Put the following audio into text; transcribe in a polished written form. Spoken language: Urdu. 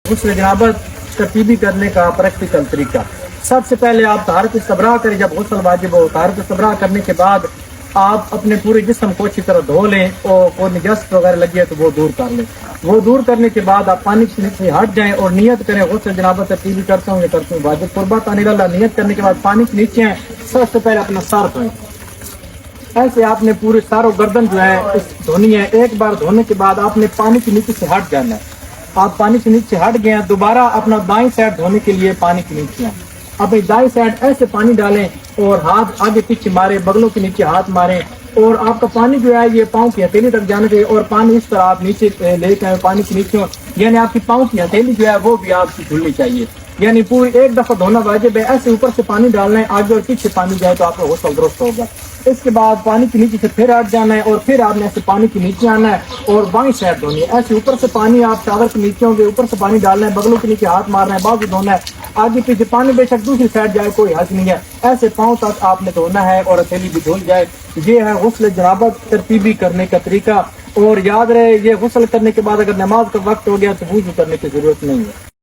غسل جنابت ترتیبی کرنے کا پریکٹیکل طریقہ۔ سب سے پہلے آپ طہارت استبراء کریں۔ جب غسل واجب ہو، طہارت استبراء کرنے کے بعد آپ اپنے پورے جسم کو اچھی طرح دھو لیں، اور کوئی نجاست وغیرہ لگی ہے تو وہ دور کر لیں۔ وہ دور کرنے کے بعد آپ پانی سے ہٹ جائیں اور نیت کریں غسل جنابت ترتیبی کرتا ہوں، یہ کرتا ہوں واجب قربت عن اللہ۔ نیت کرنے کے بعد پانی سے نیچے ہیں، سب سے پہلے اپنا سر دھوئیں۔ ایسے آپ نے پورے سر و گردن جو ہے اس دھونی ہے۔ ایک بار دھونے کے بعد آپ نے پانی کے نیچے سے ہٹ جانا ہے۔ آپ پانی کے نیچے ہٹ گئے ہیں، دوبارہ اپنا دائیں سائڈ دھونے کے لیے پانی کے نیچے ہیں۔ اپنی دائیں سائڈ ایسے پانی ڈالیں اور ہاتھ آگے پیچھے ماریں، بغلوں کے نیچے ہاتھ ماریں، اور آپ کا پانی جو ہے یہ پاؤں کی ہتھیلی تک جانا چاہیے، اور پانی اس طرح آپ نیچے لے کے آئیں پانی کے نیچے، یعنی آپ کی پاؤں کی ہتھیلی جو ہے وہ بھی آپ کی دھلنی چاہیے، یعنی پوری ایک دفعہ دھونا واجب ہے۔ ایسے اوپر سے پانی ڈالنا ہے، آگے اور پیچھے پانی جائے تو آپ کا غسل درست ہوگا۔ اس کے بعد پانی کے نیچے سے پھر ہٹ جانا ہے، اور پھر آپ نے ایسے پانی کے نیچے آنا ہے اور بائیں سائڈ دھونی ہے۔ ایسے اوپر سے پانی آپ چادر کے نیچے ہوں گے، اوپر سے پانی ڈالنا ہے، بغلوں کے نیچے ہاتھ مارنا ہے، بازو دھونا ہے، آگے پیچھے پانی بے شک دوسری سائڈ جائے کوئی حرج نہیں ہے، ایسے پاؤں تک آپ نے دھونا ہے اور ہتھیلی بھی دھل جائے۔ یہ ہے غسل جنابت ترتیبی کرنے کا طریقہ، اور یاد رہے یہ غسل کرنے کے بعد اگر نماز کا وقت ہو گیا تو وضو کرنے کی ضرورت نہیں ہے۔